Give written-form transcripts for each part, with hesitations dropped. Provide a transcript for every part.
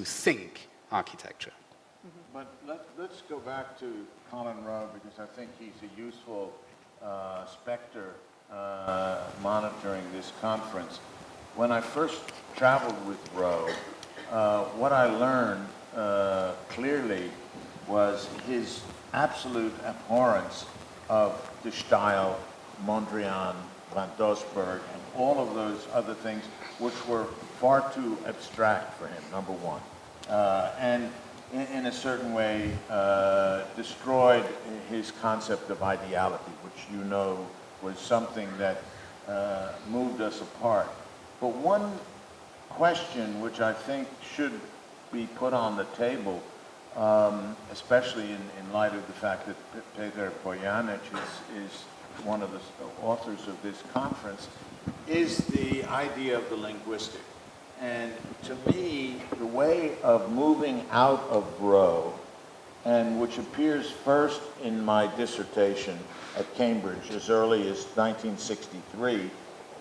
to think architecture. But let's go back to Colin Rowe, because I think he's a useful specter monitoring this conference. When I first traveled with Rowe, what I learned clearly was his absolute abhorrence of de Stijl, Mondrian, Van Doesburg, and all of those other things which were far too abstract for him, number one. And in a certain way destroyed his concept of ideality, which you know was something that moved us apart. But one question which I think should be put on the table, especially in light of the fact that Peter Bojanic is one of the authors of this conference, is the idea of the linguistic. And to me, the way of moving out of Rowe, and which appears first in my dissertation at Cambridge as early as 1963,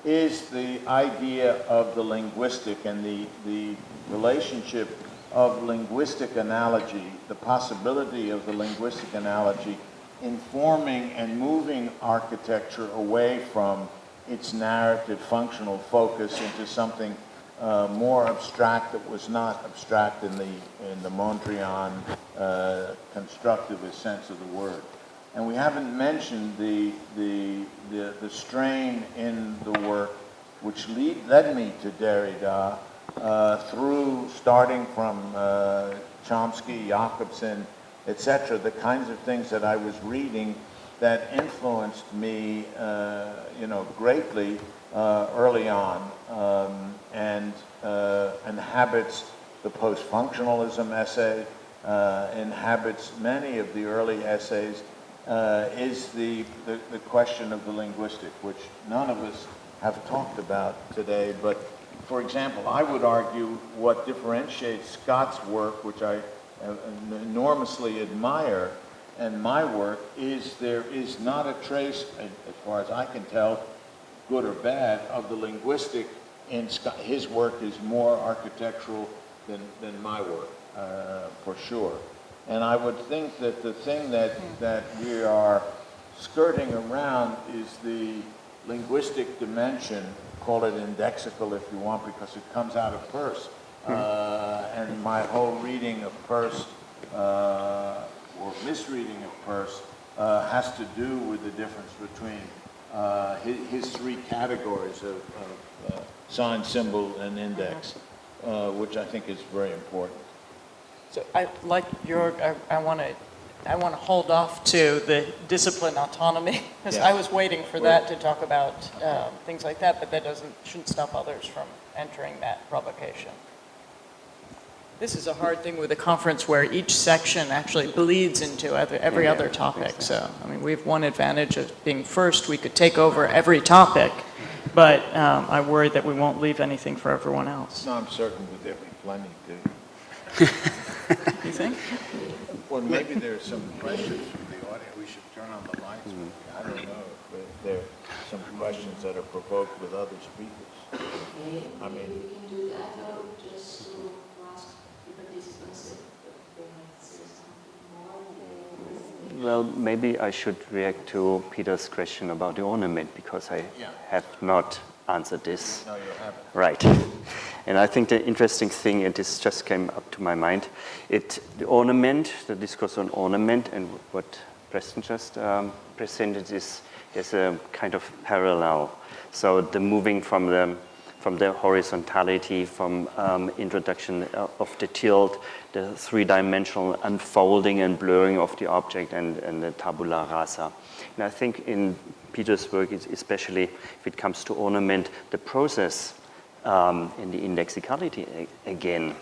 is the idea of the linguistic and the relationship of linguistic analogy, the possibility of the linguistic analogy informing and moving architecture away from its narrative functional focus into something more abstract that was not abstract in the Mondrian constructivist sense of the word. And we haven't mentioned the strain in the work which led me to Derrida through starting from Chomsky, Jakobson, etc., the kinds of things that I was reading that influenced me, greatly early on, and inhabits the post-functionalism essay, inhabits many of the early essays, is the question of the linguistic, which none of us have talked about today. But, for example, I would argue what differentiates Scott's work, which I enormously admire, and my work, is there is not a trace, as far as I can tell, good or bad, of the linguistic in Scott. His work is more architectural than my work, for sure. And I would think that the thing that we are skirting around is the linguistic dimension, call it indexical if you want, because it comes out of Peirce. And my whole reading of Peirce, or misreading of Peirce, has to do with the difference between his three categories of sign, symbol, and index, which I think is very important. So, like Jörg, I want to hold off to the discipline autonomy, because I was waiting for that to talk about things like that, but that shouldn't stop others from entering that provocation. This is a hard thing with a conference where each section actually bleeds into every other topic. So, I mean, we have one advantage of being first. We could take over every topic, but I worry that we won't leave anything for everyone else. No, I'm certain that there'll be plenty to. You think? Well, maybe there's some questions from the audience. We should turn on the lights. I don't know if there are some questions that are provoked with other speakers. I mean, we can do that, or just to ask the participants if they might say something more. Well, maybe I should react to Peter's question about the ornament, because I have not answered this. No, you haven't. Right. And I think the interesting thing, and this just came up to my mind, the ornament, the discourse on ornament, and what Preston just presented is a kind of parallel. So the moving from the horizontality, from introduction of the tilt, the three-dimensional unfolding and blurring of the object, and the tabula rasa. And I think in Peter's work, especially if it comes to ornament, the process in the indexicality again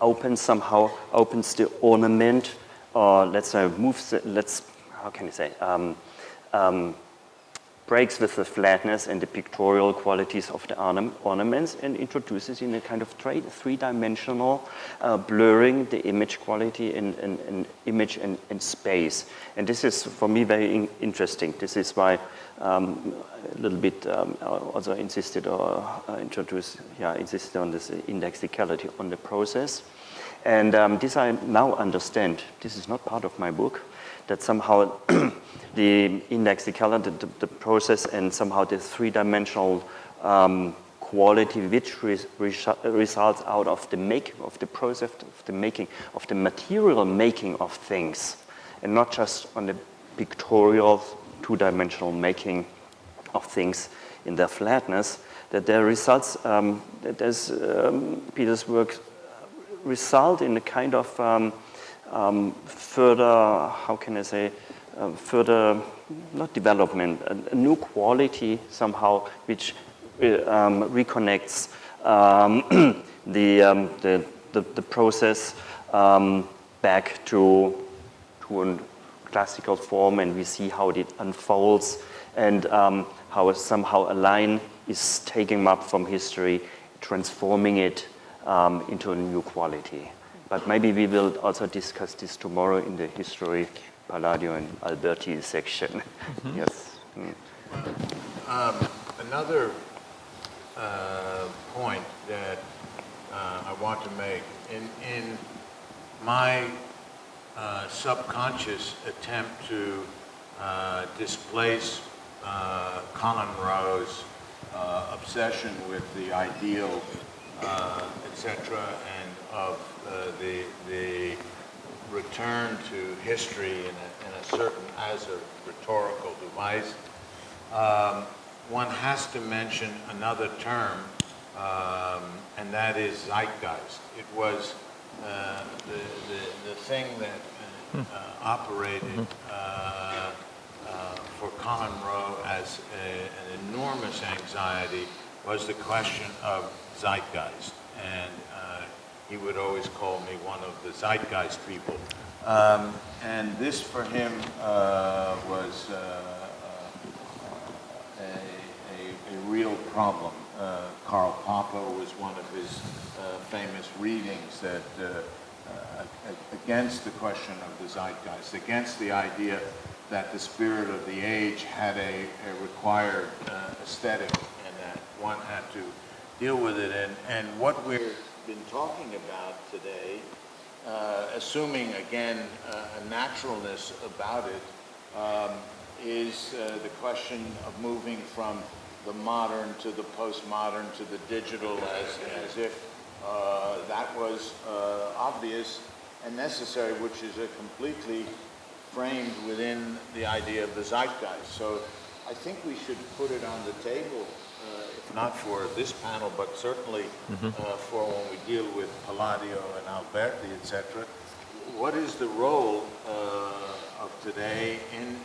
opens the ornament, or how can I say, breaks with the flatness and the pictorial qualities of the ornaments and introduces in a kind of three-dimensional blurring the image quality in image and space. And this is, for me, very interesting. This is why a little bit also insisted on this indexicality, on the process. And this I now understand. This is not part of my book, that somehow the indexicality, the process, and somehow the three-dimensional quality which results out of the making, of the process, of the making, of the material making of things, and not just on the pictorial, two-dimensional making of things in their flatness, that their results, that there's Peter's work result in a kind of further, how can I say, further, not development, a new quality somehow which reconnects the process back to a classical form, and we see how it unfolds and how somehow a line is taken up from history, transforming it into a new quality. But maybe we will also discuss this tomorrow in the history, Palladio and Alberti section. Yes. Another point that I want to make, in my subconscious attempt to displace Colin Rowe's obsession with the ideal, etc., and of the return to history in a certain, as a rhetorical device, one has to mention another term, and that is Zeitgeist. It was the thing that operated for Colin Rowe as an enormous anxiety was the question of Zeitgeist, and he would always call me one of the Zeitgeist people. And this for him was a real problem. Karl Popper was one of his famous readings that against the question of the Zeitgeist, against the idea that the spirit of the age had a required aesthetic and that one had to deal with it. And what we've been talking about today, assuming again a naturalness about it, is the question of moving from the modern to the postmodern to the digital, as if that was obvious and necessary, which is a completely framed within the idea of the Zeitgeist. So I think we should put it on the table, if not for this panel, but certainly for when we deal with Palladio and Alberti, etc. What is the role of today in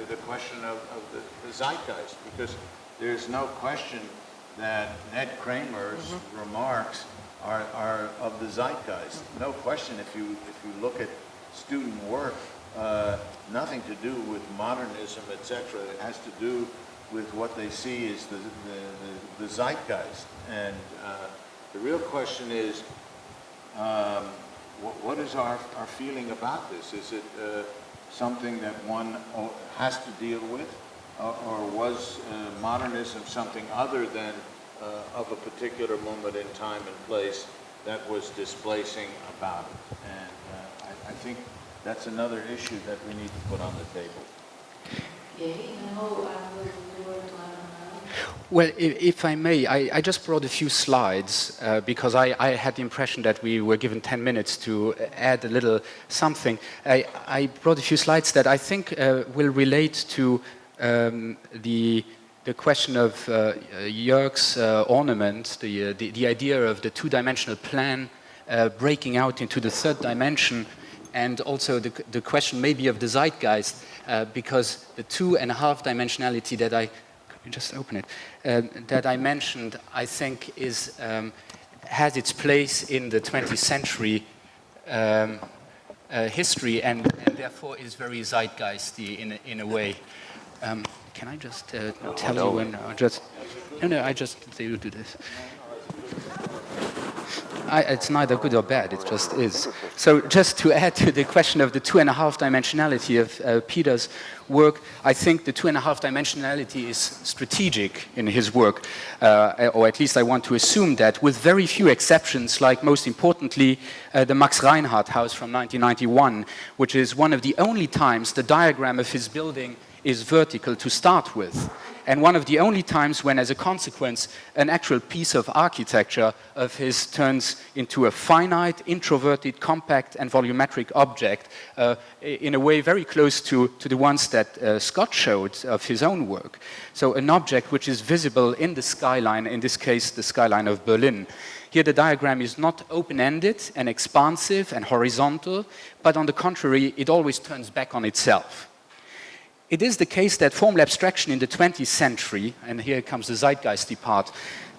the question of the Zeitgeist? Because there's no question that Ned Kramer's remarks are of the Zeitgeist. No question. If you look at student work, nothing to do with modernism, etc. It has to do with what they see as the Zeitgeist. And the real question is, what is our feeling about this? Is it something that one has to deal with? Or was modernism something other than of a particular moment in time and place that was displacing about it? And I think that's another issue that we need to put on the table. Well, if I may, I just brought a few slides because I had the impression that we were given 10 minutes to add a little something. I brought a few slides that I think will relate to the question of Jörg's ornament, the idea of the two-dimensional plan breaking out into the third dimension, and also the question maybe of the Zeitgeist, because the 2.5 dimensionality that could you just open it, that I mentioned, I think has its place in the 20th century history, and therefore is very Zeitgeisty in a way. Can I just tell you when? I just do this. It's neither good or bad, it just is. So just to add to the question of the 2.5 dimensionality of Peter's work, I think the 2.5 dimensionality is strategic in his work, or at least I want to assume that, with very few exceptions, like most importantly the Max Reinhardt house from 1991, which is one of the only times the diagram of his building is vertical to start with, and one of the only times when, as a consequence, an actual piece of architecture of his turns into a finite, introverted, compact, and volumetric object in a way very close to the ones that Scott showed of his own work. So an object which is visible in the skyline, in this case, the skyline of Berlin. Here the diagram is not open-ended and expansive and horizontal, but on the contrary, it always turns back on itself. It is the case that formal abstraction in the 20th century, and here comes the Zeitgeisty part,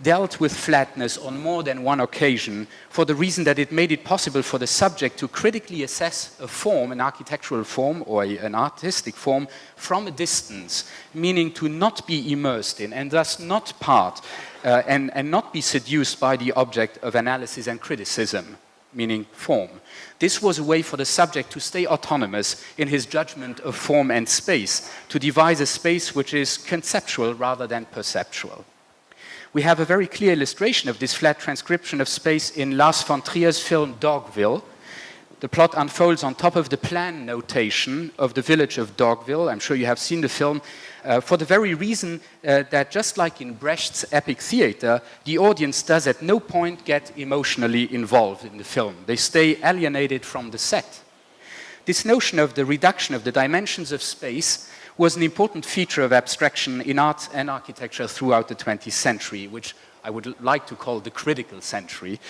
dealt with flatness on more than one occasion for the reason that it made it possible for the subject to critically assess a form, an architectural form or an artistic form, from a distance, meaning to not be immersed in and thus not part and not be seduced by the object of analysis and criticism, meaning form. This was a way for the subject to stay autonomous in his judgment of form and space, to devise a space which is conceptual rather than perceptual. We have a very clear illustration of this flat transcription of space in Lars von Trier's film Dogville. The plot unfolds on top of the plan notation of the village of Dogville. I'm sure you have seen the film. For the very reason that, just like in Brecht's epic theater, the audience does at no point get emotionally involved in the film. They stay alienated from the set. This notion of the reduction of the dimensions of space was an important feature of abstraction in art and architecture throughout the 20th century, which I would like to call the critical century.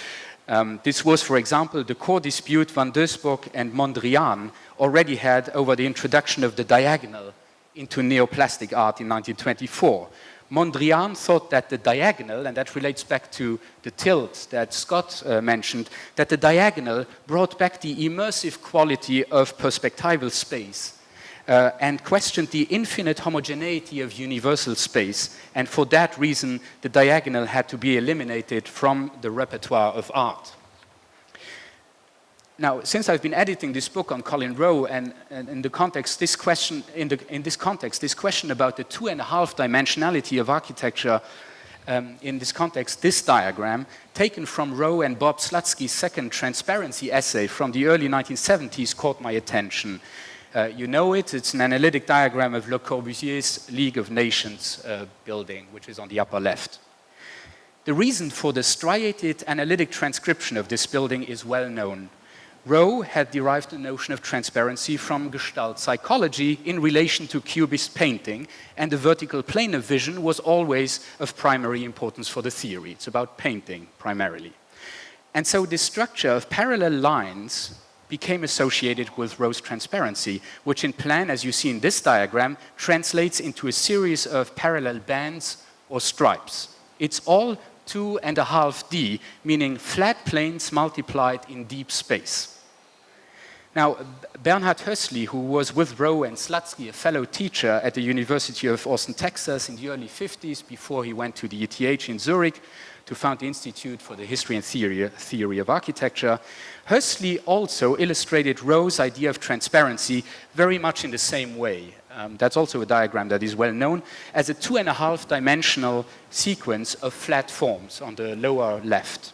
This was, for example, the core dispute Van Doesburg and Mondrian already had over the introduction of the diagonal into neoplastic art in 1924. Mondrian thought that the diagonal, and that relates back to the tilt that Scott mentioned, that the diagonal brought back the immersive quality of perspectival space and questioned the infinite homogeneity of universal space, and for that reason the diagonal had to be eliminated from the repertoire of art. Now, since I've been editing this book on Colin Rowe, and in the context, this question about the 2.5 dimensionality of architecture, in this context, this diagram, taken from Rowe and Bob Slutsky's second transparency essay from the early 1970s, caught my attention. You know it, it's an analytic diagram of Le Corbusier's League of Nations building, which is on the upper left. The reason for the striated analytic transcription of this building is well known. Rowe had derived the notion of transparency from Gestalt psychology in relation to Cubist painting, and the vertical plane of vision was always of primary importance for the theory. It's about painting, primarily. And so this structure of parallel lines became associated with Rowe's transparency, which in plan, as you see in this diagram, translates into a series of parallel bands or stripes. It's all 2.5D, meaning flat planes multiplied in deep space. Now, Bernhard Hössli, who was with Rowe and Slutsky, a fellow teacher at the University of Austin, Texas in the early 50s, before he went to the ETH in Zurich to found the Institute for the History and Theory of Architecture, Hössli also illustrated Rowe's idea of transparency very much in the same way. That's also a diagram that is well known as a 2.5 dimensional sequence of flat forms on the lower left,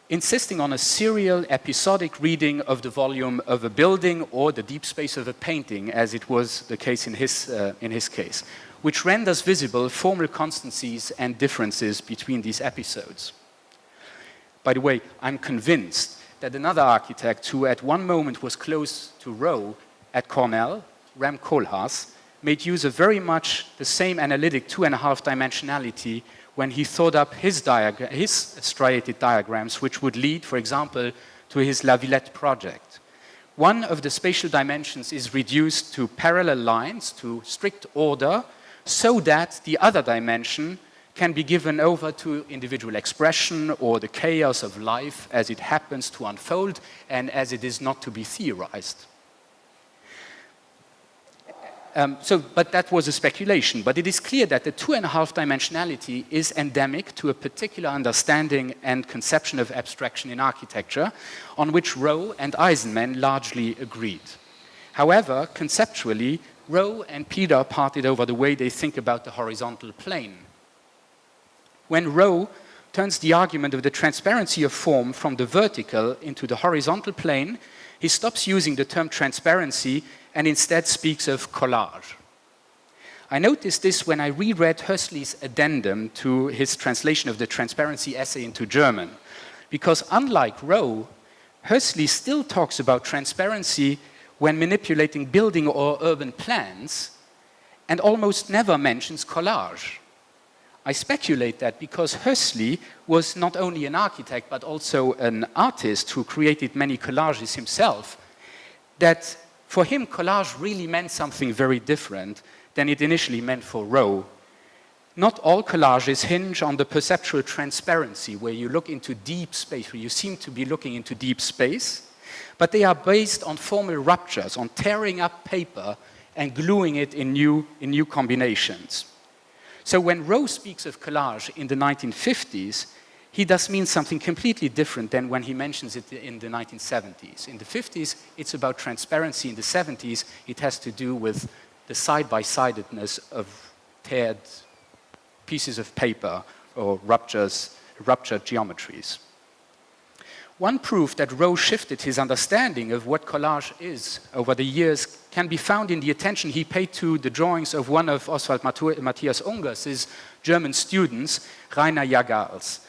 insisting on a serial episodic reading of the volume of a building or the deep space of a painting, as it was the case in his case, which renders visible formal constancies and differences between these episodes. By the way, I'm convinced that another architect who at one moment was close to Rowe at Cornell, Ram Koolhaas, made use of very much the same analytic 2.5 dimensionality when he thought up his striated diagrams, which would lead, for example, to his La Villette project. One of the spatial dimensions is reduced to parallel lines, to strict order, so that the other dimension can be given over to individual expression or the chaos of life as it happens to unfold and as it is not to be theorized. But that was a speculation. But it is clear that the 2.5 dimensionality is endemic to a particular understanding and conception of abstraction in architecture, on which Rowe and Eisenman largely agreed. However, conceptually, Rowe and Peter parted over the way they think about the horizontal plane. When Rowe turns the argument of the transparency of form from the vertical into the horizontal plane, he stops using the term transparency and instead speaks of collage. I noticed this when I reread Hössli's addendum to his translation of the transparency essay into German, because unlike Rowe, Hössli still talks about transparency when manipulating building or urban plans, and almost never mentions collage. I speculate that because Hössli was not only an architect but also an artist who created many collages himself, that for him collage really meant something very different than it initially meant for Rowe. Not all collages hinge on the perceptual transparency, where you look into deep space, where you seem to be looking into deep space, but they are based on formal ruptures, on tearing up paper and gluing it in new combinations. So when Rowe speaks of collage in the 1950s, he does mean something completely different than when he mentions it in the 1970s. In the 50s, it's about transparency. In the 70s, it has to do with the side-by-sidedness of teared pieces of paper or ruptured geometries. One proof that Rowe shifted his understanding of what collage is over the years can be found in the attention he paid to the drawings of one of Oswald Matthias Ungers's German students, Rainer Jagals.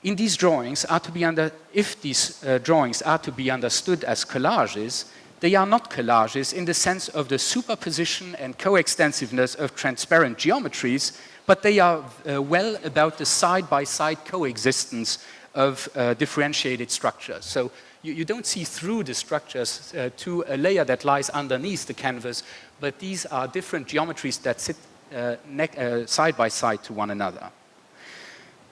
In these drawings if these drawings are to be understood as collages, they are not collages in the sense of the superposition and coextensiveness of transparent geometries, but they are well about the side-by-side coexistence of differentiated structures. So you don't see through the structures to a layer that lies underneath the canvas, but these are different geometries that sit side by side to one another.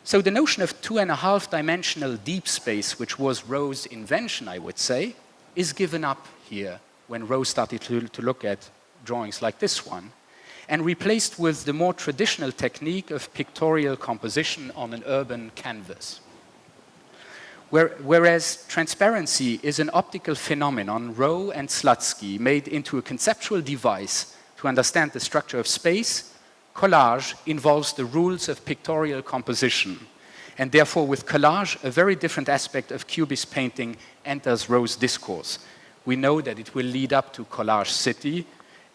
So the notion of 2.5 dimensional deep space, which was Rowe's invention, I would say, is given up here when Rowe started to look at drawings like this one, and replaced with the more traditional technique of pictorial composition on an urban canvas. Whereas transparency is an optical phenomenon, Rowe and Slutsky made into a conceptual device to understand the structure of space, collage involves the rules of pictorial composition. And therefore, with collage, a very different aspect of Cubist painting enters Rowe's discourse. We know that it will lead up to collage city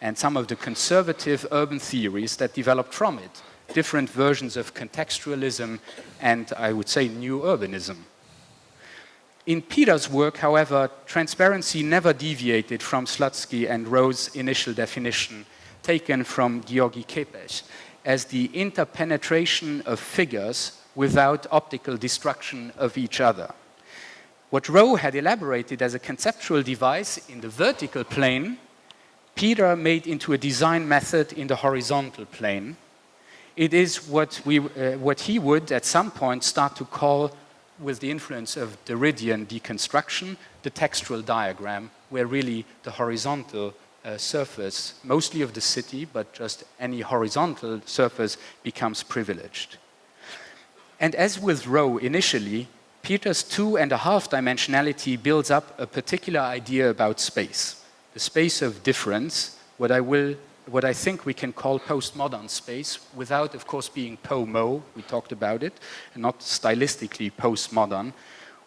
and some of the conservative urban theories that developed from it, different versions of contextualism and, I would say, new urbanism. In Peter's work, however, transparency never deviated from Slutsky and Rowe's initial definition, taken from György Képes, as the interpenetration of figures without optical destruction of each other. What Rowe had elaborated as a conceptual device in the vertical plane, Peter made into a design method in the horizontal plane. It is what he would at some point start to call, with the influence of Derridian deconstruction, the textual diagram, where really the horizontal surface, mostly of the city, but just any horizontal surface, becomes privileged. And as with Rowe initially, Peter's 2.5 dimensionality builds up a particular idea about space, the space of difference, what I think we can call postmodern space, without, of course, being po-mo, we talked about it, and not stylistically postmodern,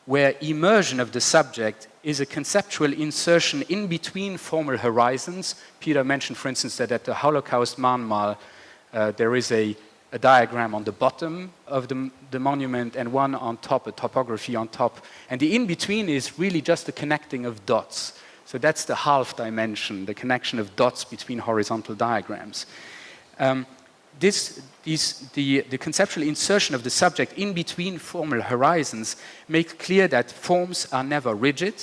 where immersion of the subject is a conceptual insertion in between formal horizons. Peter mentioned, for instance, that at the Holocaust Mahnmal, there is a diagram on the bottom of the monument and one on top, a topography on top. And the in-between is really just the connecting of dots. So that's the half dimension, the connection of dots between horizontal diagrams. The conceptual insertion of the subject in between formal horizons makes clear that forms are never rigid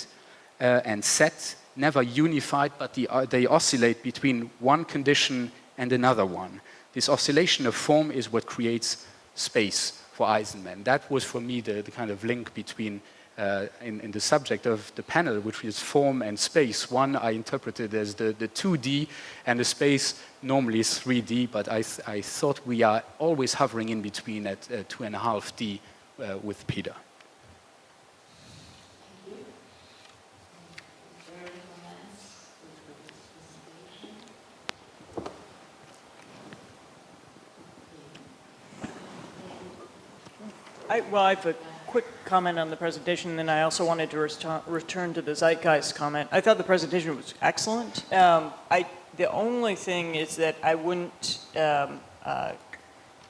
and set, never unified, but they oscillate between one condition and another one. This oscillation of form is what creates space for Eisenman. That was for me the kind of link between in the subject of the panel, which is form and space. One I interpreted as the 2D, and the space normally is 3D, but I thought we are always hovering in between at 2.5D with Peter. I have a quick comment on the presentation, and then I also wanted to return to the Zeitgeist comment. I thought the presentation was excellent. The only thing is that I wouldn't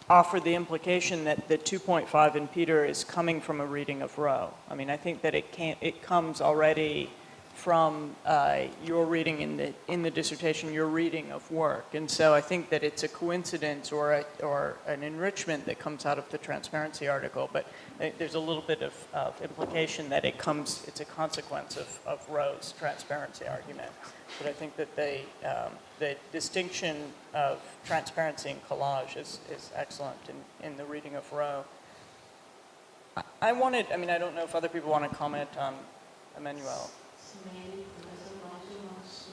offer the implication that the 2.5 in Peter is coming from a reading of Rowe. I mean, I think that it comes already from your reading in the dissertation, your reading of work. And so I think that it's a coincidence or an enrichment that comes out of the transparency article, but there's a little bit of implication that it's a consequence of Rowe's transparency argument. But I think that the distinction of transparency and collage is excellent in the reading of Rowe. I don't know if other people want to comment on Emmanuel. So maybe Professor Gleiter wants to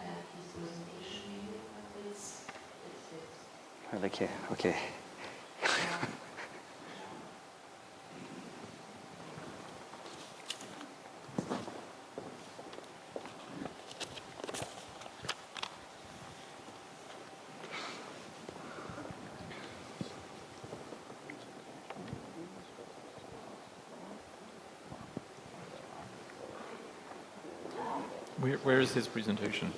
have his presentation maybe about this. Okay. Where is his presentation?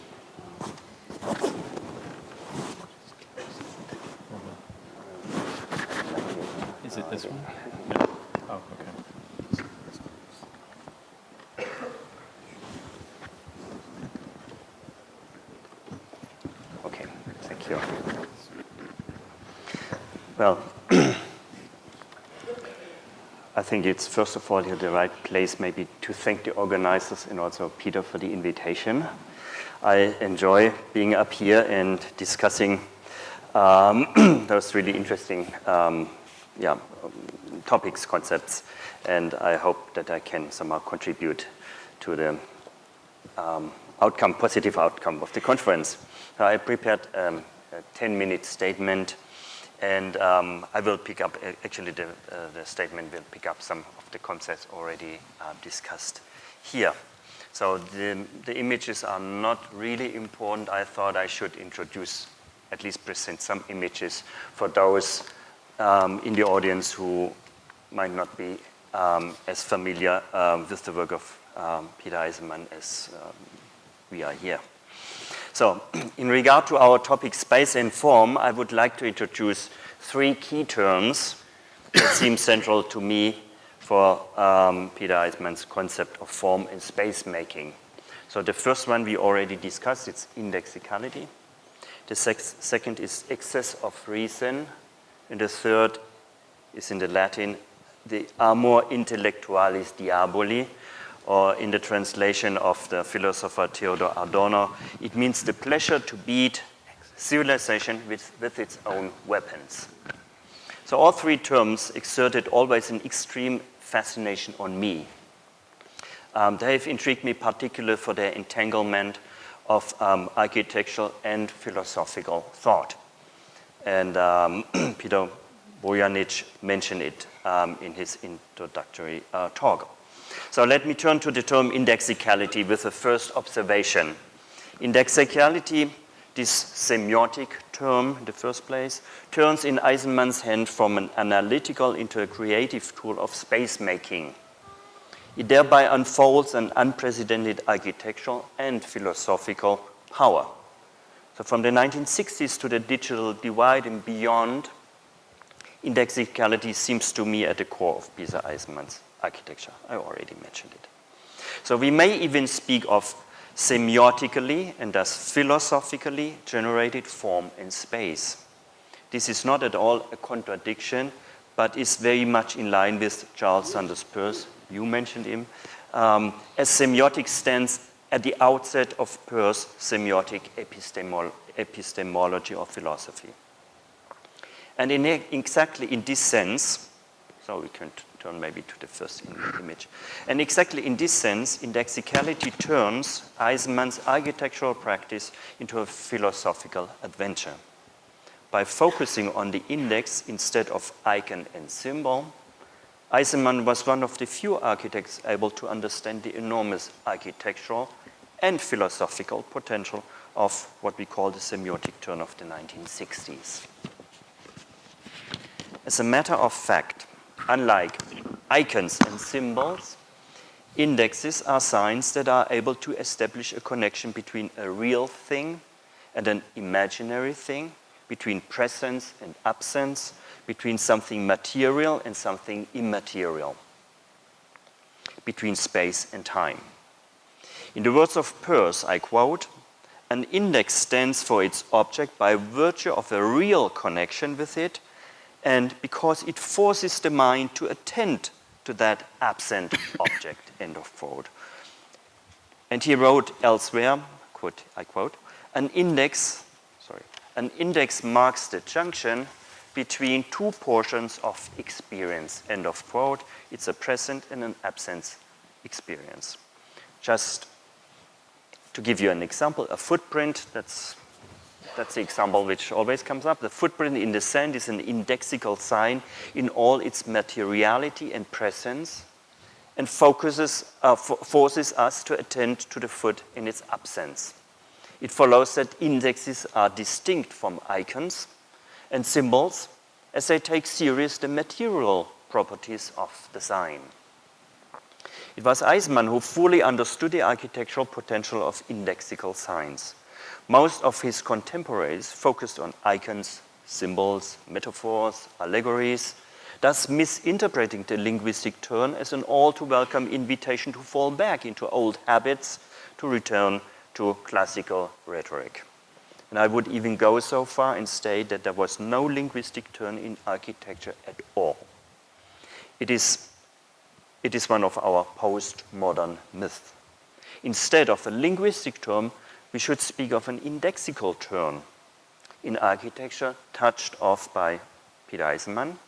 Is it this one? No. Oh, okay. Okay, thank you. Well, I think it's first of all here the right place maybe to thank the organizers and also Peter for the invitation. I enjoy being up here and discussing those really interesting topics, concepts, and I hope that I can somehow contribute to the positive outcome of the conference. I prepared a 10-minute statement, and I will pick up, actually the statement will pick up some of the concepts already discussed here. So the images are not really important. I thought I should introduce, at least present some images for those in the audience who might not be as familiar with the work of Peter Eisenman as we are here. So, in regard to our topic space and form, I would like to introduce 3 key terms that seem central to me for Peter Eisenman's concept of form and space making. So the first one we already discussed, it's indexicality. The second is excess of reason. And the third is in the Latin, the amor intellectualis diaboli, or in the translation of the philosopher Theodor Adorno, it means the pleasure to beat civilization with its own weapons. So all 3 terms exerted always an extreme fascination on me. They have intrigued me particularly for their entanglement of architectural and philosophical thought. And Peter Bojanic mentioned it in his introductory talk. So let me turn to the term indexicality with the first observation. Indexicality, this semiotic term in the first place, turns in Eisenman's hand from an analytical into a creative tool of space making. It thereby unfolds an unprecedented architectural and philosophical power. So from the 1960s to the digital divide and beyond, indexicality seems to me at the core of Peter Eisenman's architecture. I already mentioned it. So we may even speak of semiotically and thus philosophically generated form in space. This is not at all a contradiction, but is very much in line with Charles Sanders Peirce, you mentioned him, as semiotic stands at the outset of Peirce's semiotic epistemology of philosophy. And exactly in this sense, So we can turn maybe to the first image. And exactly in this sense, indexicality turns Eisenman's architectural practice into a philosophical adventure. By focusing on the index instead of icon and symbol, Eisenman was one of the few architects able to understand the enormous architectural and philosophical potential of what we call the semiotic turn of the 1960s. As a matter of fact, unlike icons and symbols, indexes are signs that are able to establish a connection between a real thing and an imaginary thing, between presence and absence, between something material and something immaterial, between space and time. In the words of Peirce, I quote, "An index stands for its object by virtue of a real connection with it and because it forces the mind to attend to that absent object," end of quote. And he wrote elsewhere, quote, I quote, an index marks the junction between two portions of experience," end of quote. It's a present and an absence experience. Just to give you an example, a footprint, that's the example which always comes up. The footprint in the sand is an indexical sign in all its materiality and presence and forces us to attend to the foot in its absence. It follows that indexes are distinct from icons and symbols as they take serious the material properties of the sign. It was Eisenman who fully understood the architectural potential of indexical signs. Most of his contemporaries focused on icons, symbols, metaphors, allegories, thus misinterpreting the linguistic turn as an all-too-welcome invitation to fall back into old habits, to return to classical rhetoric. And I would even go so far and state that there was no linguistic turn in architecture at all. It is one of our postmodern myths. Instead of a linguistic term, we should speak of an indexical turn in architecture touched off by Peter Eisenman,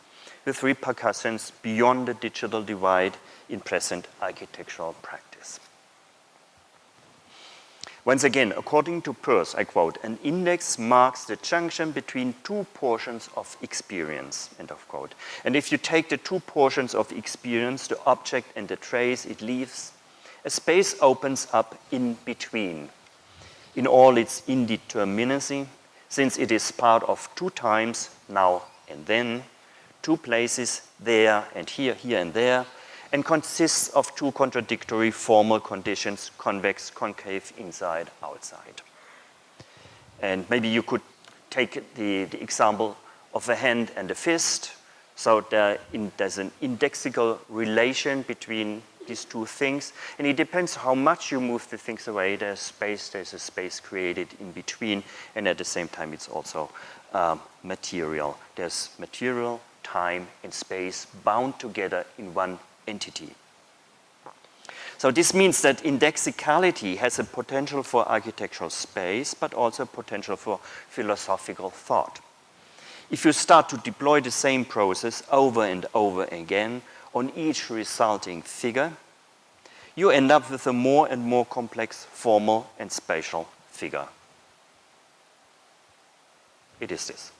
with repercussions beyond the digital divide in present architectural practice. Once again, according to Peirce, I quote, "An index marks the junction between two portions of experience," end of quote. And if you take the two portions of experience, the object and the trace it leaves, a space opens up in between, in all its indeterminacy, since it is part of two times, now and then, two places, there and here and there, and consists of two contradictory formal conditions, convex, concave, inside, outside. And maybe you could take the example of a hand and a fist. So there's an indexical relation between these two things, and it depends how much you move the things away. There's a space created in between, and at the same time it's also material. There's material, time, and space bound together in one entity. So this means that indexicality has a potential for architectural space, but also a potential for philosophical thought. If you start to deploy the same process over and over again on each resulting figure, you end up with a more and more complex formal and spatial figure. It is this.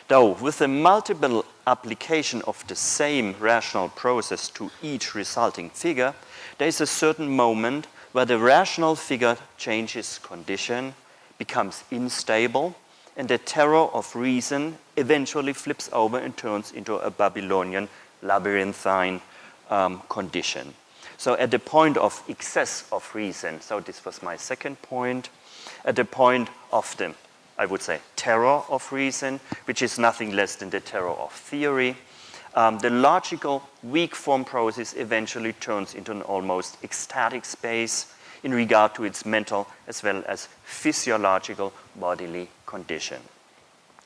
Though, with the multiple application of the same rational process to each resulting figure, there is a certain moment where the rational figure changes condition, becomes unstable, and the terror of reason eventually flips over and turns into a Babylonian labyrinthine condition. So at the point of excess of reason, so this was my second point, at the point of the, I would say, terror of reason, which is nothing less than the terror of theory, the logical weak form process eventually turns into an almost ecstatic space in regard to its mental as well as physiological bodily condition.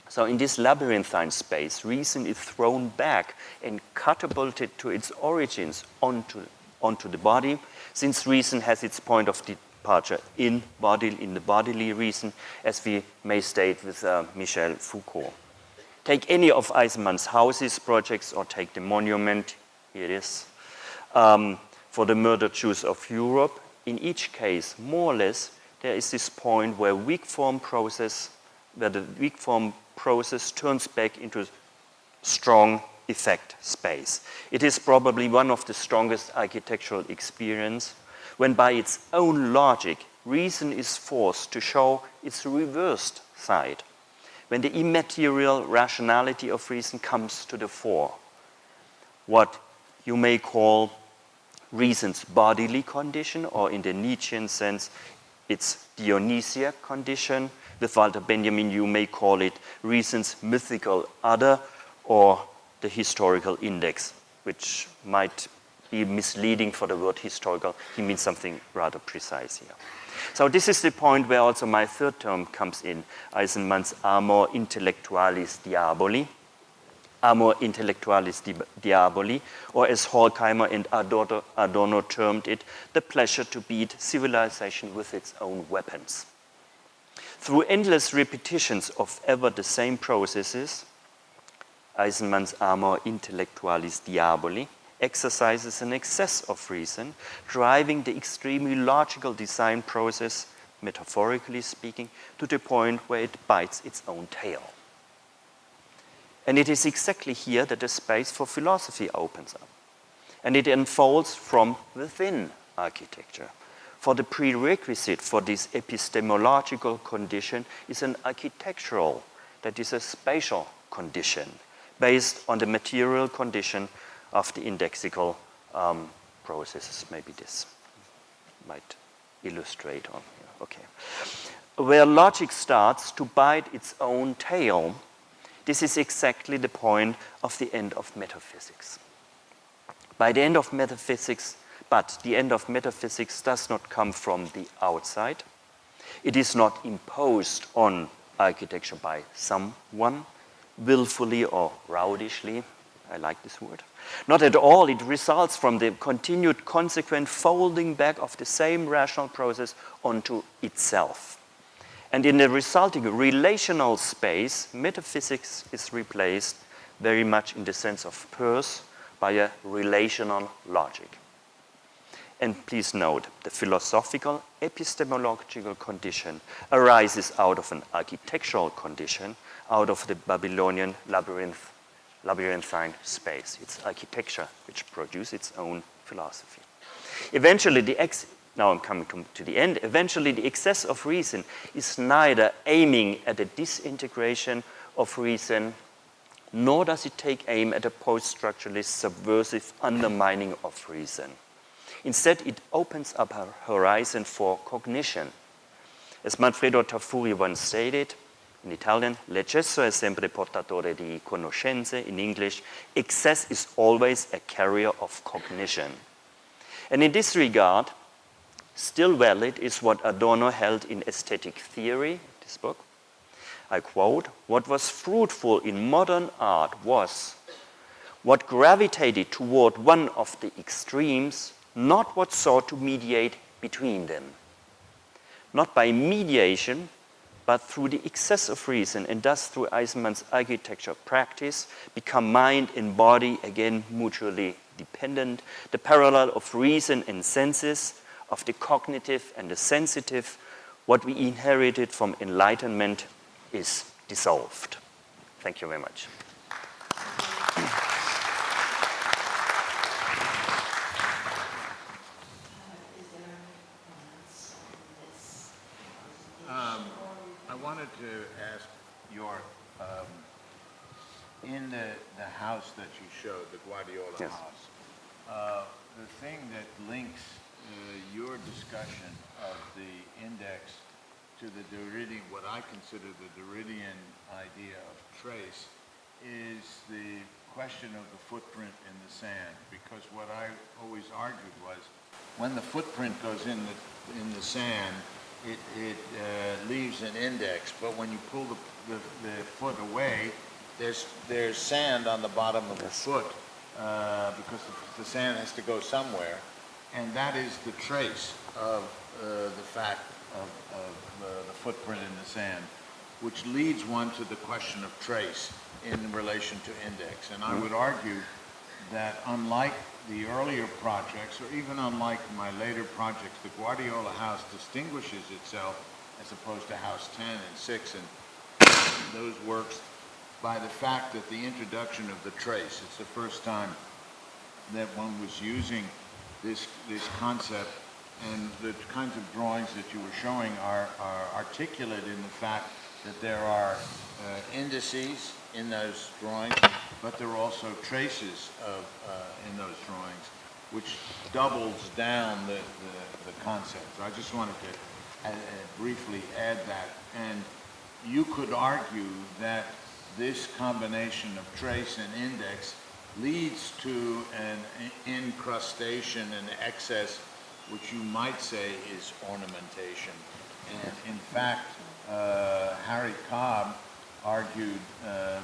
So in this labyrinthine space, reason is thrown back and catapulted to its origins onto the body, since reason has its point of departure in the bodily reason, as we may state with Michel Foucault. Take any of Eisenman's houses projects or take the monument, here it is, for the murdered Jews of Europe. In each case, more or less, there is this point where the weak form process turns back into strong effect space. It is probably one of the strongest architectural experience when by its own logic, reason is forced to show its reversed side. When the immaterial rationality of reason comes to the fore, what you may call reason's bodily condition, or in the Nietzschean sense, its Dionysiac condition. With Walter Benjamin, you may call it reason's mythical other, or the historical index, which might be misleading for the word historical. He means something rather precise here. So this is the point where also my third term comes in, Eisenman's amor intellectualis diaboli. Amor intellectualis diaboli, or as Horkheimer and Adorno termed it, the pleasure to beat civilization with its own weapons. Through endless repetitions of ever the same processes, Eisenman's amor intellectualis diaboli exercises an excess of reason, driving the extremely logical design process, metaphorically speaking, to the point where it bites its own tail. And it is exactly here that the space for philosophy opens up. And it unfolds from within architecture. For the prerequisite for this epistemological condition is an architectural, that is a spatial condition, based on the material condition of the indexical processes. Maybe this might illustrate on here. Okay. Where logic starts to bite its own tail, this is exactly the point of the end of metaphysics. By the end of metaphysics, but the end of metaphysics does not come from the outside. It is not imposed on architecture by someone, willfully or rowdishly. I like this word. Not at all. It results from the continued consequent folding back of the same rational process onto itself. And in the resulting relational space, metaphysics is replaced very much in the sense of Peirce by a relational logic. And please note, the philosophical epistemological condition arises out of an architectural condition, out of the Babylonian labyrinthine space. It's architecture which produces its own philosophy. Eventually, now I'm coming to the end. Eventually, the excess of reason is neither aiming at a disintegration of reason, nor does it take aim at a post-structuralist subversive undermining of reason. Instead, it opens up a horizon for cognition. As Manfredo Tafuri once stated, in Italian, l'eccesso è sempre portatore di conoscenze. In English, excess is always a carrier of cognition. And in this regard, still valid is what Adorno held in Aesthetic Theory, this book. I quote, "What was fruitful in modern art was what gravitated toward one of the extremes, not what sought to mediate between them." Not by mediation, but through the excess of reason, and thus through Eisenman's architecture practice, become mind and body again mutually dependent, the parallel of reason and senses, of the cognitive and the sensitive, what we inherited from enlightenment is dissolved. Thank you very much. I wanted to ask Jörg, in the house that you showed, the Guardiola Yes. house, the thing that links your discussion of the index to the Derridian, what I consider the Derridian idea of trace, is the question of the footprint in the sand. Because what I always argued was, when the footprint goes in the sand, it leaves an index, but when you pull the foot away, there's sand on the bottom of the foot, because the sand has to go somewhere, and that is the trace of the fact of the footprint in the sand. which leads one to the question of trace in relation to index. And I would argue that unlike the earlier projects, or even unlike my later projects, the Guardiola house distinguishes itself, as opposed to house 10 and 6 and those works, by the fact that the introduction of the trace, it's the first time that one was using this concept, and the kinds of drawings that you were showing are articulate in the fact that there are indices in those drawings, but there are also traces of in those drawings, which doubles down the concept. So I just wanted to briefly add that. And you could argue that this combination of trace and index leads to an incrustation and excess, which you might say is ornamentation. And in fact, Harry Cobb argued the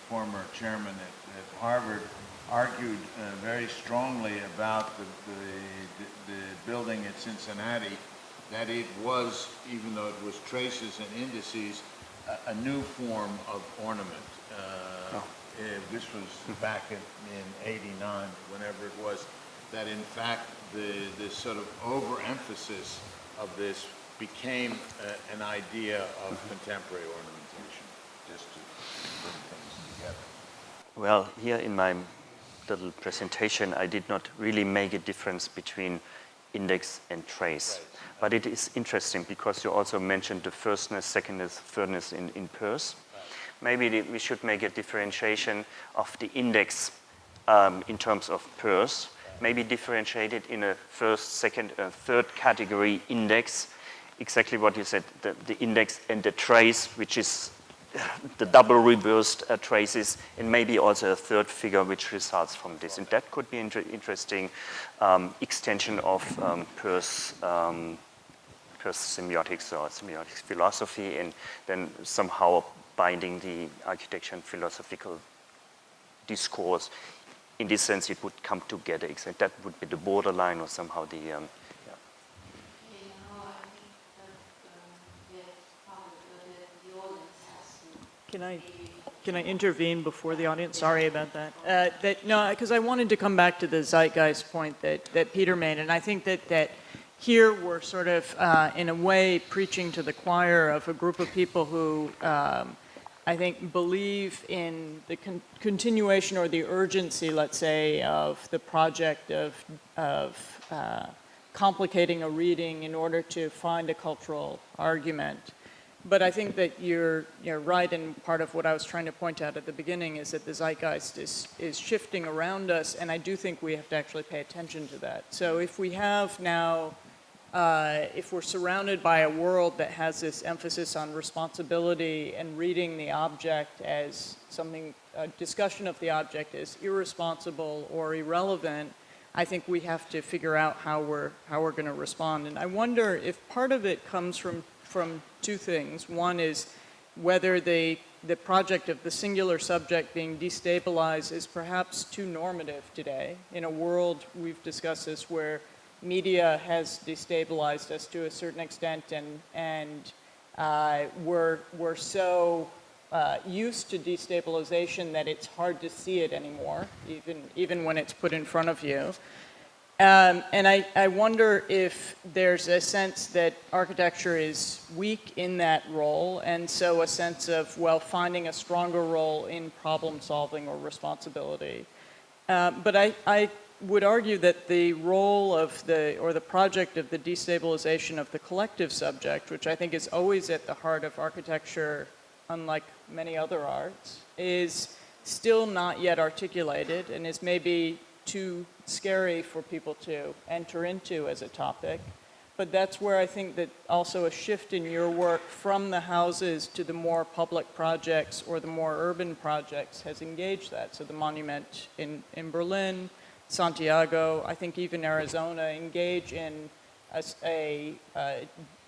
former chairman at Harvard, argued very strongly about the building at Cincinnati, that it was, even though it was traces and indices, a new form of ornament. This was back in 89, whenever it was, that in fact this sort of overemphasis of this became an idea of contemporary ornamentation, just to bring things together. Well, here in my little presentation, I did not really make a difference between index and trace. Right. But it is interesting because you also mentioned the firstness, secondness, thirdness in Peirce. Right. Maybe we should make a differentiation of the index in terms of Peirce. Right. Maybe differentiate it in a first, second, third category index. Exactly what you said, the index and the trace, which is the double reversed traces, and maybe also a third figure which results from this. And that could be interesting extension of Peirce semiotics or semiotics philosophy, and then somehow binding the architecture and philosophical discourse. In this sense, it would come together. That would be the borderline, or somehow the Can I intervene before the audience? Sorry about that. No, because I wanted to come back to the Zeitgeist point that Peter made, and I think that here we're sort of, in a way, preaching to the choir of a group of people who I think believe in the continuation or the urgency, let's say, of the project of complicating a reading in order to find a cultural argument. But I think that you're right, and part of what I was trying to point out at the beginning is that the zeitgeist is shifting around us, and I do think we have to actually pay attention to that. So if we have now, if we're surrounded by a world that has this emphasis on responsibility and reading the object as something, a discussion of the object as irresponsible or irrelevant, I think we have to figure out how we're going to respond. And I wonder if part of it comes from two things. One is whether the project of the singular subject being destabilized is perhaps too normative today. In a world, we've discussed this, where media has destabilized us to a certain extent, and we're so used to destabilization that it's hard to see it anymore, even when it's put in front of you. And I wonder if there's a sense that architecture is weak in that role, and so a sense of, well, finding a stronger role in problem solving or responsibility. But I would argue that the role of the project of the destabilization of the collective subject, which I think is always at the heart of architecture, unlike many other arts, is still not yet articulated and is maybe too scary for people to enter into as a topic. But that's where I think that also a shift in your work from the houses to the more public projects or the more urban projects has engaged that. So the monument in Berlin, Santiago, I think even Arizona, engage in a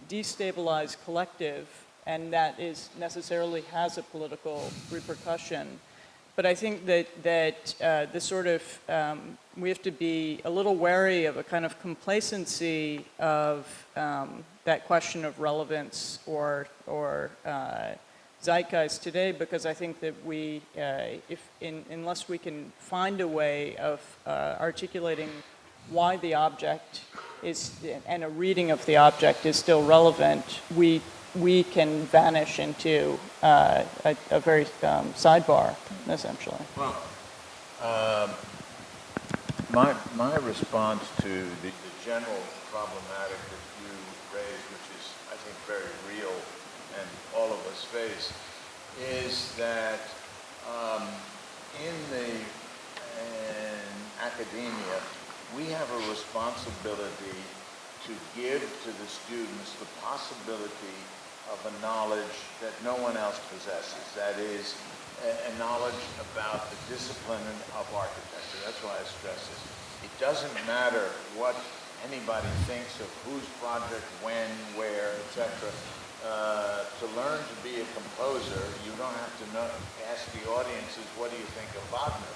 destabilized collective, and that is necessarily has a political repercussion. But I think that the sort of, we have to be a little wary of a kind of complacency of that that question of relevance or zeitgeist today, because I think that we, unless we can find a way of articulating why the object is, and a reading of the object is still relevant, we can vanish into a very sidebar, essentially. Well, my response to the general problematic that you raised, which is, I think, very real and all of us face, is that in academia, we have a responsibility to give to the students the possibility of a knowledge that no one else possesses. That is, a knowledge about the discipline of architecture. That's why I stress this. It doesn't matter what anybody thinks of whose project, when, where, etc. To learn to be a composer, you don't have to ask the audiences, what do you think of Wagner?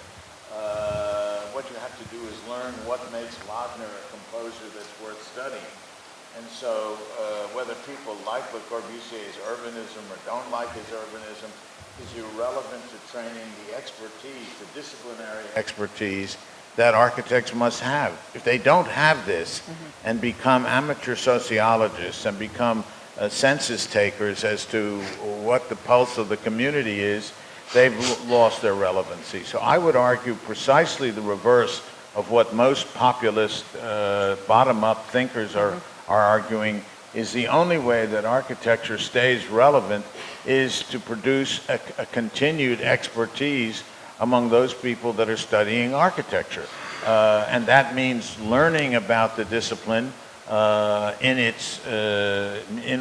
What you have to do is learn what makes Wagner a composer that's worth studying. And so whether people like Le Corbusier's urbanism or don't like his urbanism is irrelevant to training the expertise, the disciplinary expertise that architects must have. If they don't have this and become amateur sociologists and become census takers as to what the pulse of the community is, they've lost their relevancy. So I would argue precisely the reverse of what most populist bottom-up thinkers are arguing, is the only way that architecture stays relevant is to produce a continued expertise among those people that are studying architecture. And that means learning about the discipline in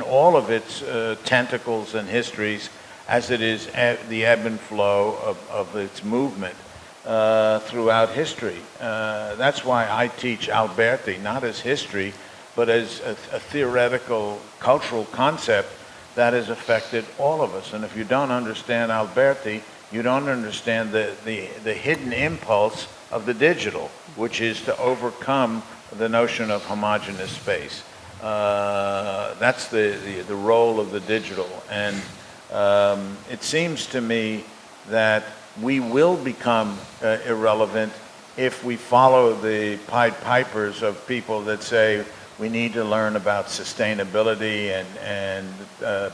all of its tentacles and histories, as it is the ebb and flow of its movement throughout history. That's why I teach Alberti, not as history, but as a theoretical cultural concept that has affected all of us. And if you don't understand Alberti, you don't understand the hidden impulse of the digital, which is to overcome the notion of homogeneous space. That's the role of the digital. And it seems to me that we will become irrelevant if we follow the Pied Pipers of people that say we need to learn about sustainability and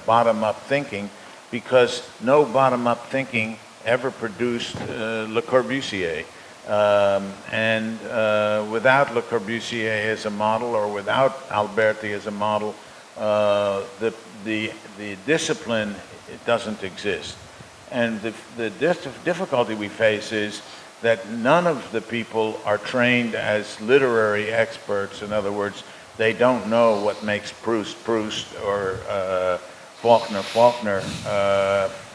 bottom-up thinking, because no bottom-up thinking ever produced Le Corbusier. Without Le Corbusier as a model, or without Alberti as a model, the discipline, it doesn't exist. And the difficulty we face is that none of the people are trained as literary experts. In other words, they don't know what makes Proust Proust or Faulkner Faulkner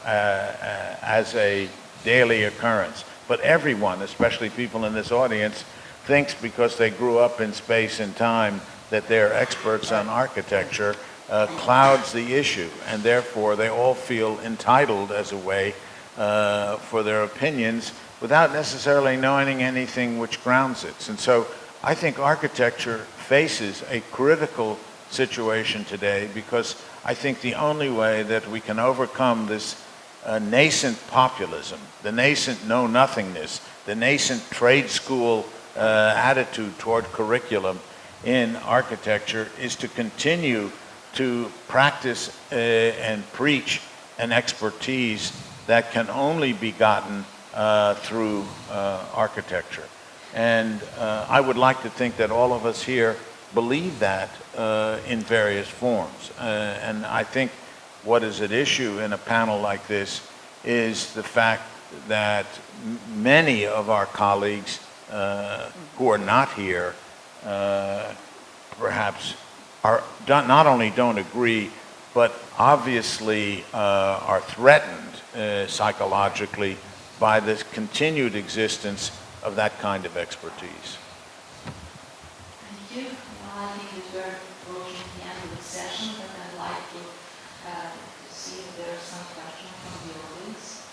as a daily occurrence. But everyone, especially people in this audience, thinks because they grew up in space and time that they're experts on architecture, clouds the issue, and therefore they all feel entitled as a way for their opinions without necessarily knowing anything which grounds it. And so I think architecture faces a critical situation today, because I think the only way that we can overcome this nascent populism, the nascent know-nothingness, the nascent trade school attitude toward curriculum in architecture is to continue to practice and preach an expertise that can only be gotten through architecture. And I would like to think that all of us here believe that in various forms. And I think what is at issue in a panel like this is the fact that many of our colleagues who are not here perhaps not only don't agree, but obviously are threatened psychologically by this continued existence of that kind of expertise. Thank you. Well, I think that we're approaching the end of the session, but I'd like to see if there are some questions from the audience.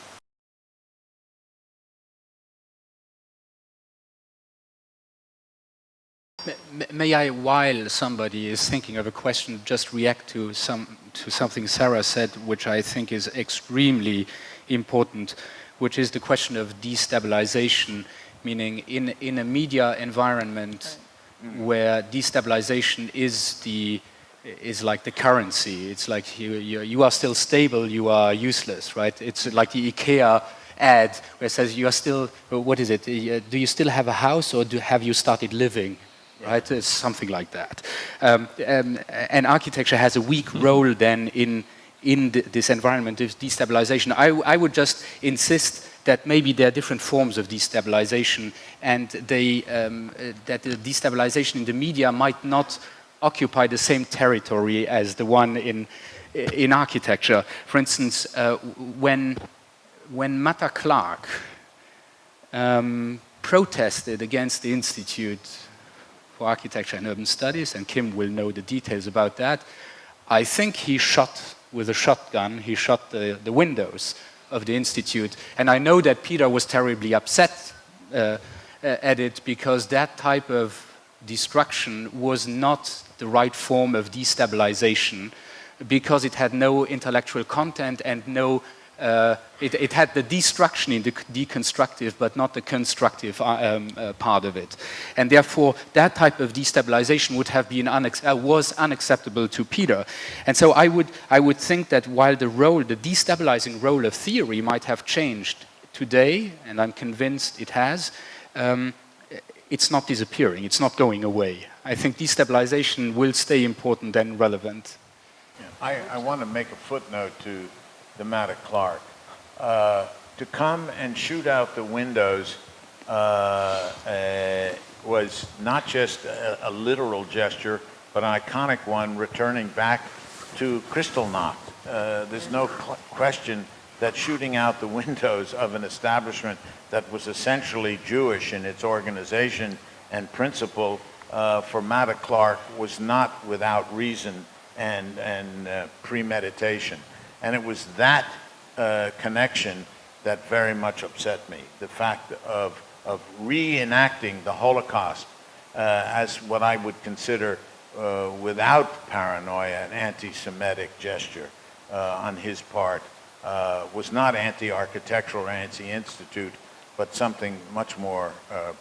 may I, while somebody is thinking of a question, just react to something Sarah said, which I think is extremely important, which is the question of destabilization, meaning in a media environment where destabilization is like the currency. It's like you are still stable, you are useless, right? It's like the IKEA ad where it says you are still, what is it? Do you still have a house, or have you started living? Right? It's something like that. And architecture has a weak role then in this environment of destabilization. I would just insist that maybe there are different forms of destabilization, and that the destabilization in the media might not occupy the same territory as the one in architecture. For instance, when Matta Clark protested against the Institute for Architecture and Urban Studies, and Kim will know the details about that, I think he shot with a shotgun, he shot the windows of the Institute. And I know that Peter was terribly upset at it, because that type of destruction was not the right form of destabilization, because it had no intellectual content and no it had the destruction in the deconstructive, but not the constructive part of it. And therefore, that type of destabilization would have been was unacceptable to Peter. And so I would think that while the destabilizing role of theory might have changed today, and I'm convinced it has, it's not disappearing, it's not going away. I think destabilization will stay important and relevant. Yeah. I want to make a footnote to the Matta Clark. To come and shoot out the windows was not just a literal gesture, but an iconic one, returning back to Kristallnacht. There's no question that shooting out the windows of an establishment that was essentially Jewish in its organization and principle for Matta Clark was not without reason and premeditation. And it was that connection that very much upset me. The fact of reenacting the Holocaust as what I would consider, without paranoia, an anti-Semitic gesture on his part, was not anti-architectural or anti-institute, but something much more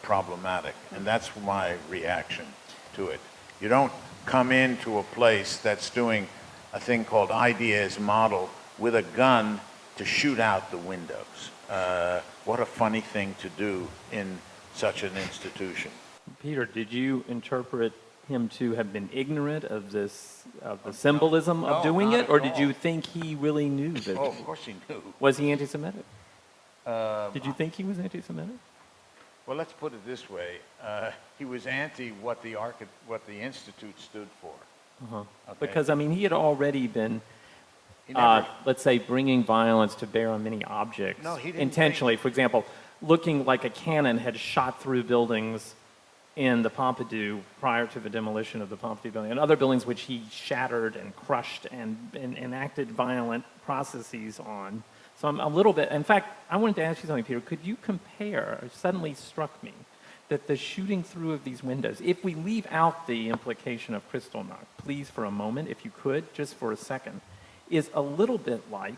problematic. And that's my reaction to it. You don't come into a place that's doing a thing called ideas model with a gun to shoot out the windows. What a funny thing to do in such an institution. Peter, did you interpret him to have been ignorant of this, of the symbolism of doing it, or did you think he really knew that? Oh, of course he knew. Was he anti-Semitic? Did you think he was anti-Semitic? Well, let's put it this way. He was anti what the institute stood for. Uh-huh. Okay. Because, I mean, he had already been, let's say, bringing violence to bear on many objects intentionally. For example, looking like a cannon had shot through buildings in the Pompidou prior to the demolition of the Pompidou building, and other buildings which he shattered and crushed and enacted violent processes on. So I'm a little bit, in fact, I wanted to ask you something, Peter. Could you compare, it suddenly struck me, that the shooting through of these windows, if we leave out the implication of Kristallnacht, please for a moment, if you could, just for a second, is a little bit like,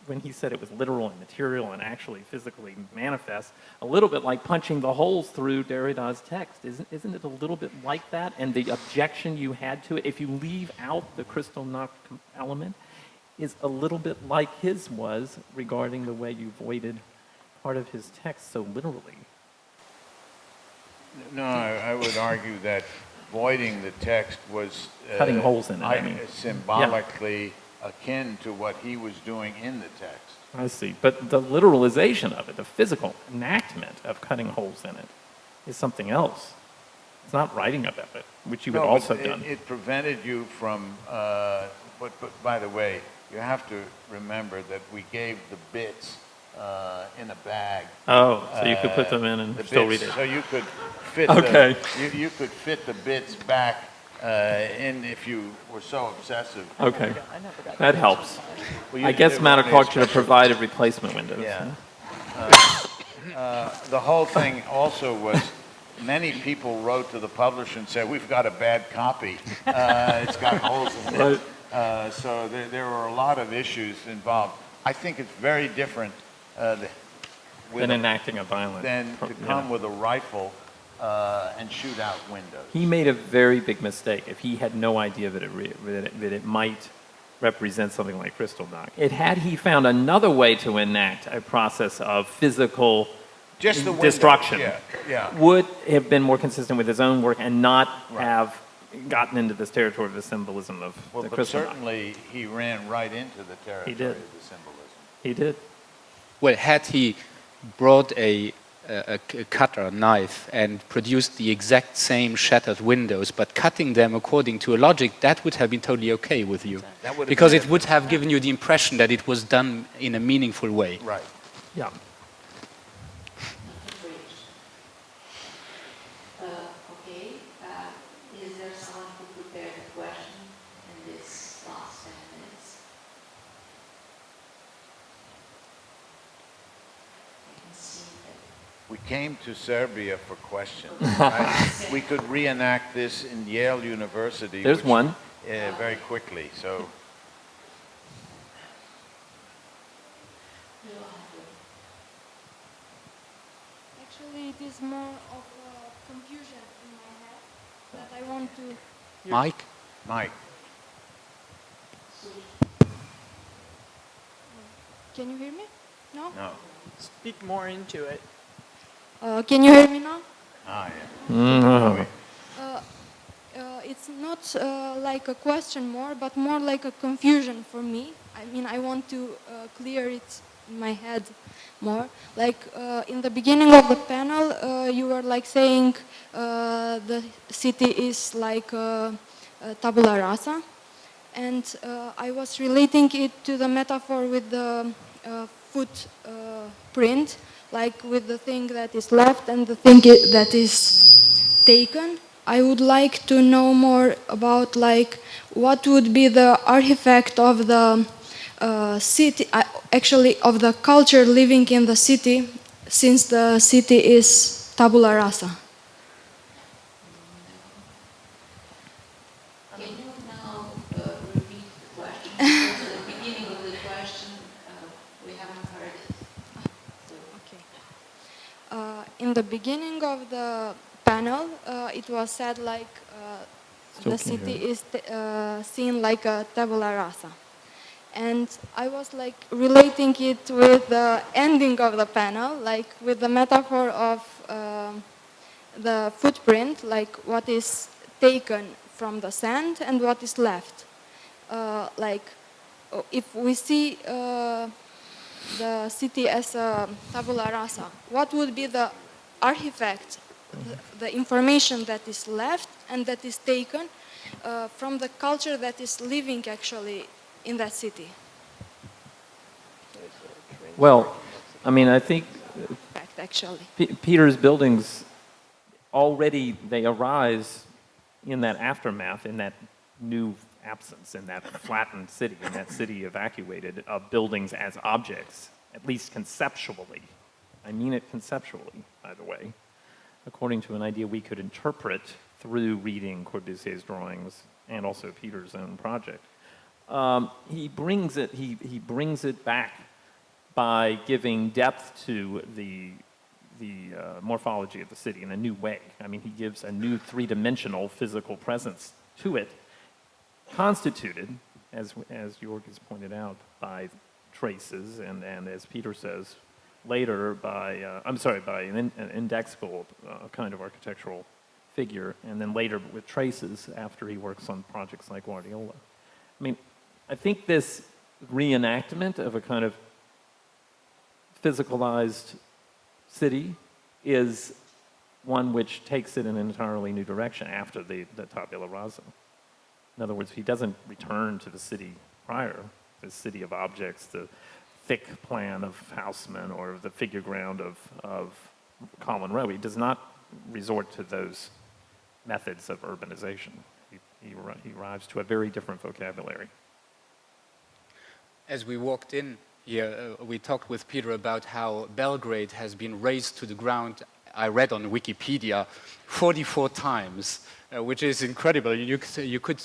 when he said it was literal and material and actually physically manifest, a little bit like punching the holes through Derrida's text. Isn't it a little bit like that? And the objection you had to it, if you leave out the Kristallnacht element, is a little bit like his was regarding the way you voided part of his text so literally. No, I would argue that voiding the text was cutting holes in it, I mean. Symbolically akin to what he was doing in the text. I see. But the literalization of it, the physical enactment of cutting holes in it, is something else. It's not writing about it, which you would also have done. It prevented you from, but by the way, you have to remember that we gave the bits in a bag. Oh, so you could put them in and still read it. So you could fit you could fit the bits back in if you were so obsessive. Okay, that helps. Well, I guess Matta Clark should have provided replacement windows. Yeah. The whole thing also was many people wrote to the publisher and said, we've got a bad copy. It's got holes in it. So there were a lot of issues involved. I think it's very different than enacting a violent. Than to come with a rifle and shoot out windows. He made a very big mistake if he had no idea that it might represent something like crystal knock. Had he found another way to enact a process of physical just the destruction, yeah. would have been more consistent with his own work and not have gotten into this territory of the symbolism of the crystal knock. Certainly he ran right into the territory of the symbolism. He did. Well, had he brought a cutter knife and produced the exact same shattered windows, but cutting them according to a logic, that would have been totally okay with you. Because it would have given you the impression that it was done in a meaningful way. Right. Yeah. Okay. Is there someone who prepared a question in this last 10 minutes? I can see that. We came to Serbia for questions. Right? We could reenact this in Yale University. There's one. Very quickly. So. Actually, it is more of confusion in my head that I want to. Mike? Mike. Can you hear me? No? No. Speak more into it. Can you hear me now? Ah, yeah. It's not like a question more, but more like a confusion for me. I mean, I want to clear it in my head more. Like in the beginning of the panel, you were like saying the city is like Tabula Rasa. And I was relating it to the metaphor with the footprint, like with the thing that is left and the thing that is taken. I would like to know more about like what would be the artifact of the city, actually of the culture living in the city, since the city is Tabula Rasa. Can you now repeat the question? Because at the beginning of the question, we haven't heard it. So. Okay. In the beginning of the panel, it was said like the city is seen like a tabula rasa. And I was like relating it with the ending of the panel, like with the metaphor of the footprint, like what is taken from the sand and what is left. Like if we see the city as a tabula rasa, what would be the artifact, the information that is left and that is taken from the culture that is living actually in that city? Well, I mean, I think Actually. Peter's buildings already, they arise in that aftermath, in that new absence, in that flattened city, in that city evacuated of buildings as objects, at least conceptually. I mean it conceptually, by the way, according to an idea we could interpret through reading Corbusier's drawings and also Peter's own project. He brings it back by giving depth to the morphology of the city in a new way. I mean, he gives a new three-dimensional physical presence to it, constituted, as Jörg has pointed out, by traces and as Peter says later, by an indexical kind of architectural figure, and then later with traces after he works on projects like Guardiola. I mean, I think this reenactment of a kind of physicalized city is one which takes it in an entirely new direction after the Tabula Rasa. In other words, he doesn't return to the city prior, the city of objects, the thick plan of Haussmann or the figure ground of Colin Rowe. He does not resort to those methods of urbanization. He arrives to a very different vocabulary. As we walked in here, we talked with Peter about how Belgrade has been razed to the ground I read on Wikipedia 44 times, which is incredible. You could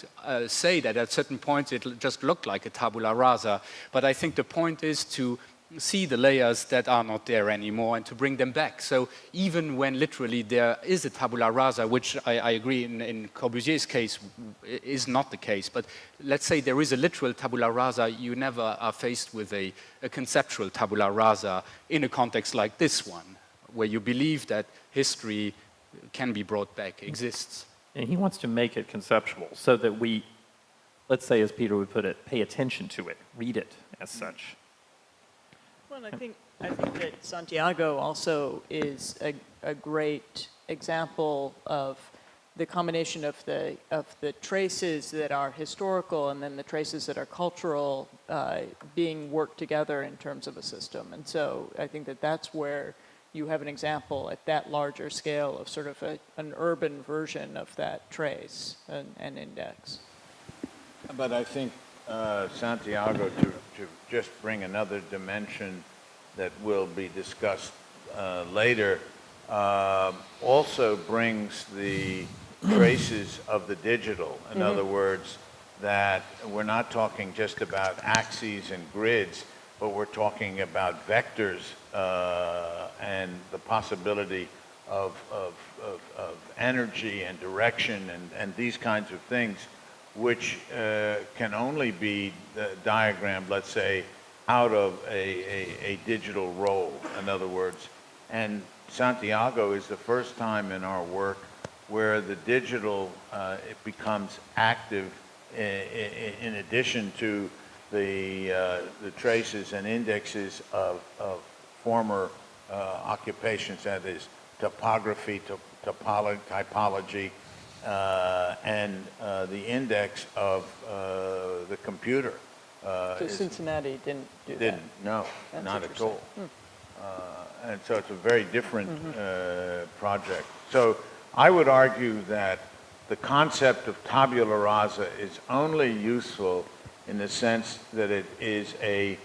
say that at certain points it just looked like a tabula rasa, but I think the point is to see the layers that are not there anymore and to bring them back. So even when literally there is a tabula rasa, which I agree in Corbusier's case is not the case, but let's say there is a literal tabula rasa, you never are faced with a conceptual tabula rasa in a context like this one, where you believe that history can be brought back, exists. And he wants to make it conceptual so that we, let's say as Peter would put it, pay attention to it, read it as such. Well, I think that Santiago also is a great example of the combination of the traces that are historical and then the traces that are cultural being worked together in terms of a system. And so I think that that's where you have an example at that larger scale of sort of an urban version of that trace and index. But I think Santiago, to just bring another dimension that will be discussed later, also brings the traces of the digital. In other words, that we're not talking just about axes and grids, but we're talking about vectors and the possibility of energy and direction and these kinds of things, which can only be diagrammed, let's say, out of a digital role, in other words. And Santiago is the first time in our work where the digital it becomes active in addition to the traces and indexes of former occupations, that is topography, typology, and the index of the computer. So Cincinnati didn't do that? No, That's not at all. Hmm. And so it's a very different project. So I would argue that the concept of tabula rasa is only useful in the sense that it is a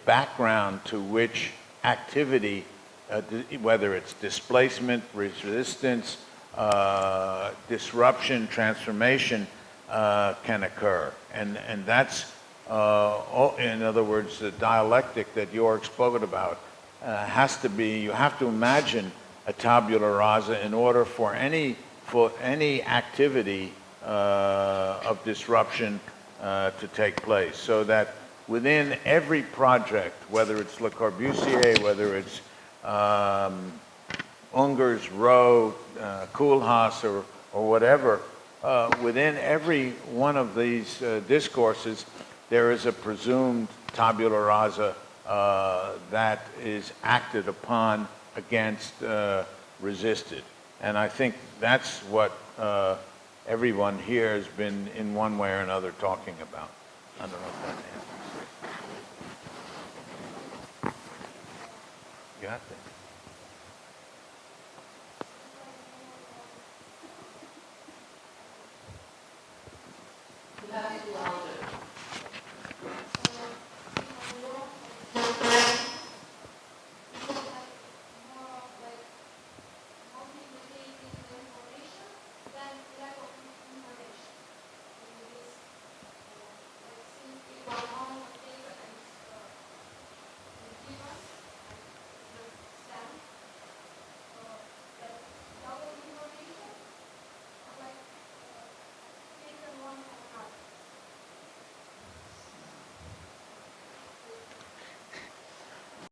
background to which activity, whether it's displacement, resistance, disruption, transformation, can occur. And that's, in other words, the dialectic that Jörg spoke about has to be, you have to imagine a tabula rasa in order for any activity of disruption to take place. So that within every project, whether it's Le Corbusier, whether it's Unger's Row, Koolhaas, or whatever, within every one of these discourses, there is a presumed tabula rasa that is acted upon, against, resisted. And I think that's what everyone here has been, in one way or another, talking about. I don't know if that answers. You got that? You have to allow